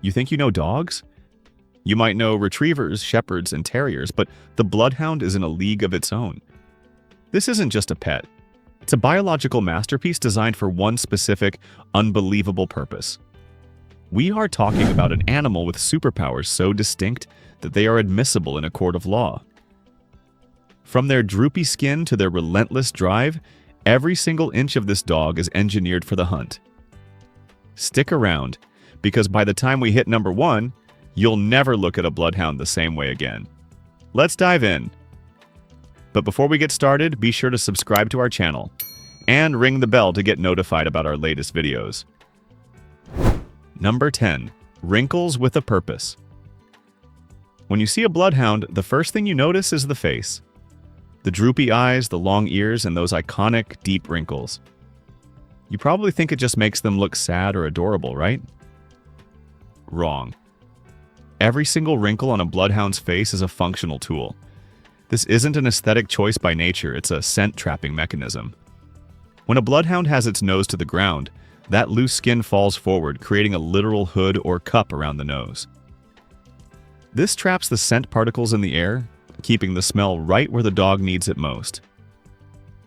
You think you know dogs? You might know retrievers, shepherds, and terriers, but the Bloodhound is in a league of its own. This isn't just a pet. It's a biological masterpiece designed for one specific, unbelievable purpose. We are talking about an animal with superpowers so distinct that they are admissible in a court of law. From their droopy skin to their relentless drive, every single inch of this dog is engineered for the hunt. Stick around, because by the time we hit number 1, you'll never look at a Bloodhound the same way again. Let's dive in. But before we get started, be sure to subscribe to our channel and ring the bell to get notified about our latest videos. Number 10. Wrinkles with a purpose. When you see a Bloodhound, the first thing you notice is the face. The droopy eyes, the long ears, and those iconic, deep wrinkles. You probably think it just makes them look sad or adorable, right? Wrong. Every single wrinkle on a Bloodhound's face is a functional tool. This isn't an aesthetic choice by nature, it's a scent-trapping mechanism. When a Bloodhound has its nose to the ground, that loose skin falls forward, creating a literal hood or cup around the nose. This traps the scent particles in the air, keeping the smell right where the dog needs it most.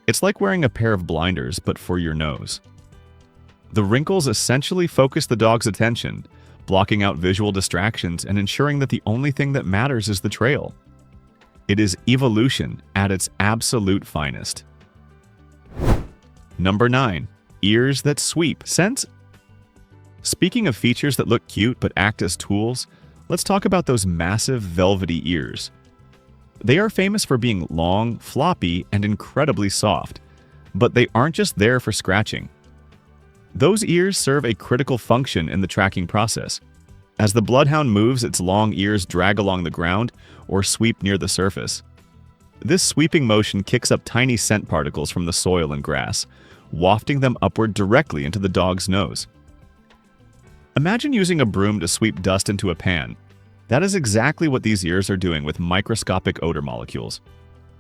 It's like wearing a pair of blinders, but for your nose. The wrinkles essentially focus the dog's attention, blocking out visual distractions and ensuring that the only thing that matters is the trail. It is evolution at its absolute finest. Number 9. Ears that sweep. Speaking of features that look cute but act as tools, let's talk about those massive velvety ears. They are famous for being long, floppy, and incredibly soft, but they aren't just there for scratching. Those ears serve a critical function in the tracking process. As the Bloodhound moves, its long ears drag along the ground or sweep near the surface. This sweeping motion kicks up tiny scent particles from the soil and grass, wafting them upward directly into the dog's nose. Imagine using a broom to sweep dust into a pan. That is exactly what these ears are doing with microscopic odor molecules.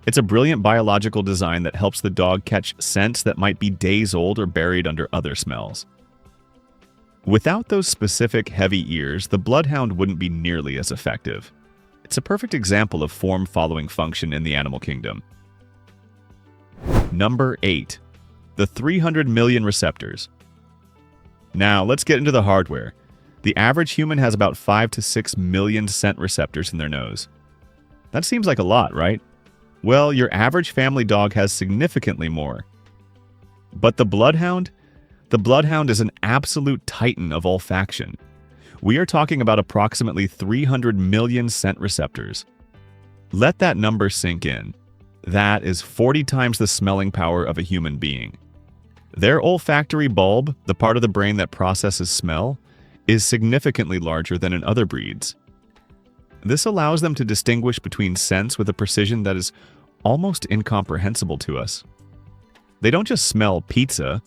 It's a brilliant biological design that helps the dog catch scents that might be days old or buried under other smells. Without those specific heavy ears, the Bloodhound wouldn't be nearly as effective. It's a perfect example of form following function in the animal kingdom. Number 8. The 300 million receptors. Now, let's get into the hardware. The average human has about 5 to 6 million scent receptors in their nose. That seems like a lot, right? Well, your average family dog has significantly more. But the Bloodhound is an absolute titan of olfaction. We are talking about approximately 300 million scent receptors. Let that number sink in. That is 40 times the smelling power of a human being. Their olfactory bulb, the part of the brain that processes smell, is significantly larger than in other breeds. This allows them to distinguish between scents with a precision that is almost incomprehensible to us. They don't just smell pizza,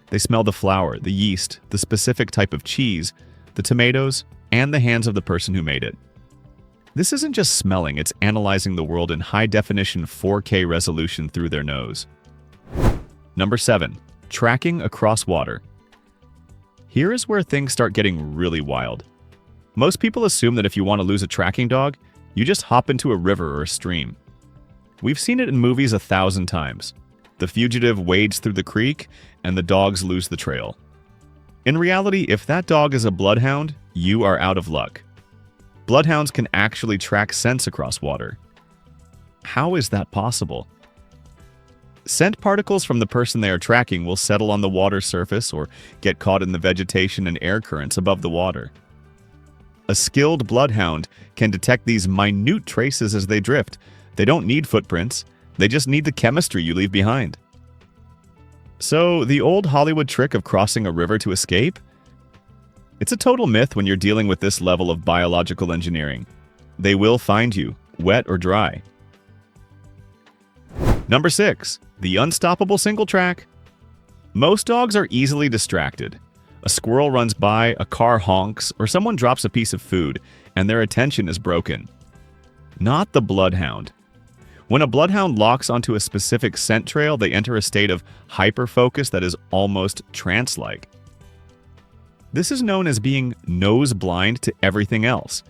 they smell the flour, the yeast, the specific type of cheese, the tomatoes, and the hands of the person who made it. This isn't just smelling, it's analyzing the world in high-definition 4K resolution through their nose. Number 7. Tracking across water. Here is where things start getting really wild. Most people assume that if you want to lose a tracking dog, you just hop into a river or a stream. We've seen it in movies 1,000 times. The fugitive wades through the creek, and the dogs lose the trail. In reality, if that dog is a Bloodhound, you are out of luck. Bloodhounds can actually track scents across water. How is that possible? Scent particles from the person they are tracking will settle on the water surface or get caught in the vegetation and air currents above the water. A skilled Bloodhound can detect these minute traces as they drift. They don't need footprints, they just need the chemistry you leave behind. So, the old Hollywood trick of crossing a river to escape? It's a total myth when you're dealing with this level of biological engineering. They will find you, wet or dry. Number 6. The unstoppable single track. Most dogs are easily distracted. A squirrel runs by, a car honks, or someone drops a piece of food, and their attention is broken. Not the Bloodhound. When a Bloodhound locks onto a specific scent trail, they enter a state of hyper-focus that is almost trance-like. This is known as being nose blind to everything else.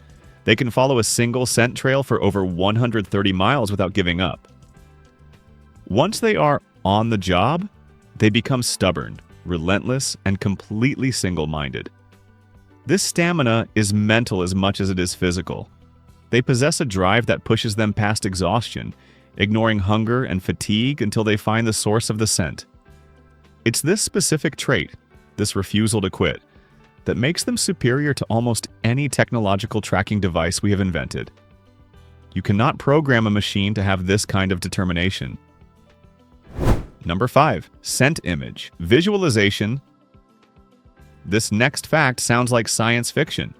They can follow a single scent trail for over 130 miles without giving up. Once they are on the job, they become stubborn, relentless, and completely single-minded. This stamina is mental as much as it is physical. They possess a drive that pushes them past exhaustion, ignoring hunger and fatigue until they find the source of the scent. It's this specific trait, this refusal to quit, that makes them superior to almost any technological tracking device we have invented. You cannot program a machine to have this kind of determination. Number 5. Scent image. Visualization. This next fact sounds like science fiction.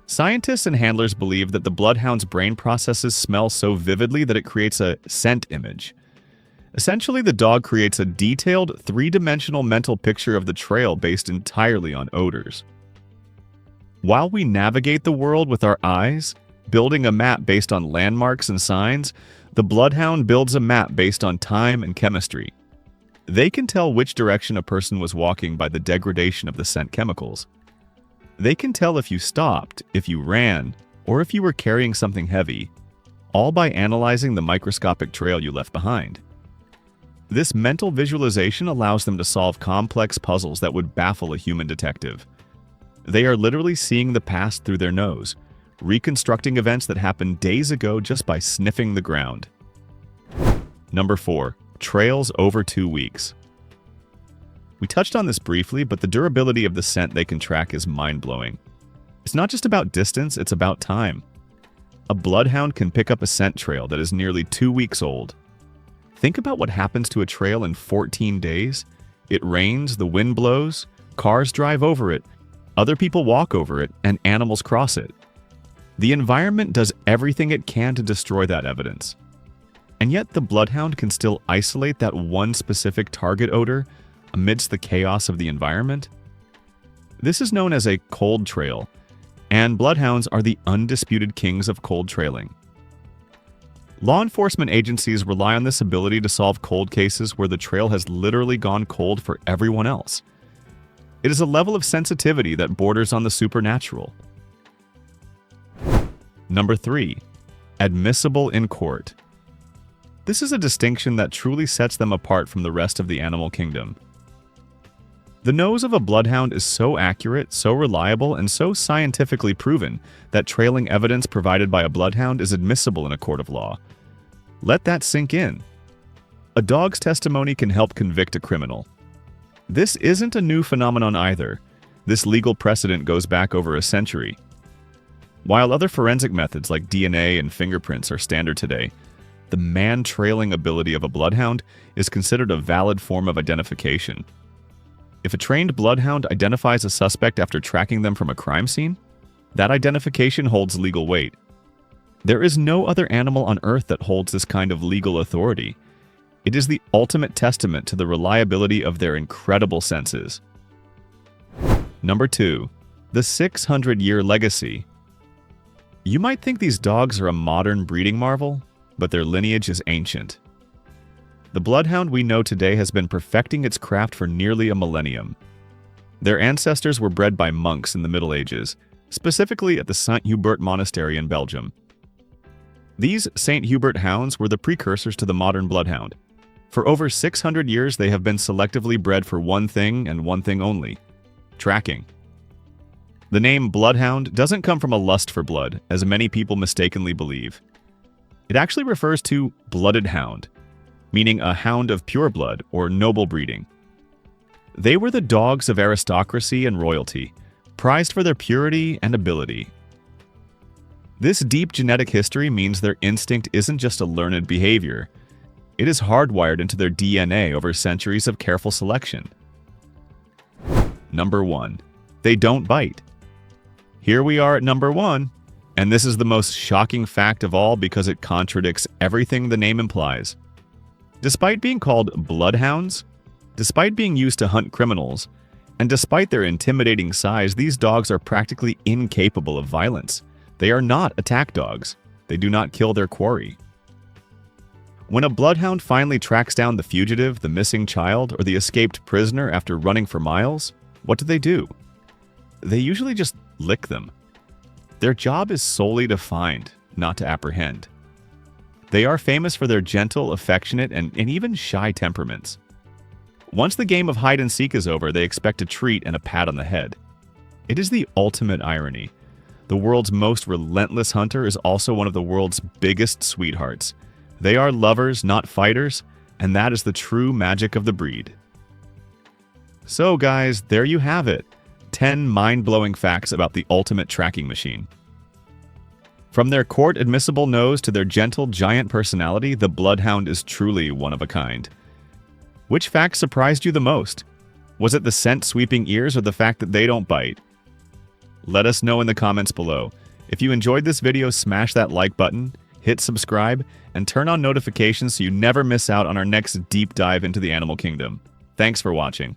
Scientists and handlers believe that the bloodhound's brain processes smell so vividly that it creates a scent image. Essentially, the dog creates a detailed, three-dimensional mental picture of the trail based entirely on odors. While we navigate the world with our eyes, building a map based on landmarks and signs, the bloodhound builds a map based on time and chemistry. They can tell which direction a person was walking by the degradation of the scent chemicals. They can tell if you stopped, if you ran, or if you were carrying something heavy, all by analyzing the microscopic trail you left behind. This mental visualization allows them to solve complex puzzles that would baffle a human detective. They are literally seeing the past through their nose, reconstructing events that happened days ago just by sniffing the ground. Number 4. Trails over 2 weeks. We touched on this briefly, but the durability of the scent they can track is mind-blowing. It's not just about distance, it's about time. A bloodhound can pick up a scent trail that is nearly 2 weeks old. Think about what happens to a trail in 14 days. It rains, the wind blows, cars drive over it, other people walk over it, and animals cross it. The environment does everything it can to destroy that evidence. And yet the bloodhound can still isolate that one specific target odor amidst the chaos of the environment. This is known as a cold trail, and bloodhounds are the undisputed kings of cold trailing. Law enforcement agencies rely on this ability to solve cold cases where the trail has literally gone cold for everyone else. It is a level of sensitivity that borders on the supernatural. Number 3. Admissible in court. This is a distinction that truly sets them apart from the rest of the animal kingdom. The nose of a bloodhound is so accurate, so reliable, and so scientifically proven that trailing evidence provided by a bloodhound is admissible in a court of law. Let that sink in. A dog's testimony can help convict a criminal. This isn't a new phenomenon either. This legal precedent goes back over a century. While other forensic methods like DNA and fingerprints are standard today, the man-trailing ability of a bloodhound is considered a valid form of identification. If a trained bloodhound identifies a suspect after tracking them from a crime scene, that identification holds legal weight. There is no other animal on Earth that holds this kind of legal authority. It is the ultimate testament to the reliability of their incredible senses. Number 2. The 600-year legacy. You might think these dogs are a modern breeding marvel, but their lineage is ancient. The bloodhound we know today has been perfecting its craft for nearly a millennium. Their ancestors were bred by monks in the Middle Ages, specifically at the St. Hubert Monastery in Belgium. These St. Hubert hounds were the precursors to the modern bloodhound. For over 600 years, they have been selectively bred for one thing and one thing only: tracking. The name bloodhound doesn't come from a lust for blood, as many people mistakenly believe. It actually refers to blooded hound, meaning a hound of pure blood or noble breeding. They were the dogs of aristocracy and royalty, prized for their purity and ability. This deep genetic history means their instinct isn't just a learned behavior. It is hardwired into their DNA over centuries of careful selection. Number 1. They don't bite. Here we are at number 1, and this is the most shocking fact of all because it contradicts everything the name implies. Despite being called bloodhounds, despite being used to hunt criminals, and despite their intimidating size, these dogs are practically incapable of violence. They are not attack dogs. They do not kill their quarry. When a bloodhound finally tracks down the fugitive, the missing child, or the escaped prisoner after running for miles, what do? they usually just lick them. Their job is solely to find, not to apprehend. They are famous for their gentle, affectionate, and even shy temperaments. Once the game of hide and seek is over, they expect a treat and a pat on the head. It is the ultimate irony. The world's most relentless hunter is also one of the world's biggest sweethearts. They are lovers, not fighters, and that is the true magic of the breed. So guys, there you have it. 10 mind-blowing facts about the ultimate tracking machine. From their court-admissible nose to their gentle, giant personality, the Bloodhound is truly one of a kind. Which fact surprised you the most? Was it the scent-sweeping ears or the fact that they don't bite? Let us know in the comments below. If you enjoyed this video, smash that like button, hit subscribe, and turn on notifications so you never miss out on our next deep dive into the animal kingdom. Thanks for watching.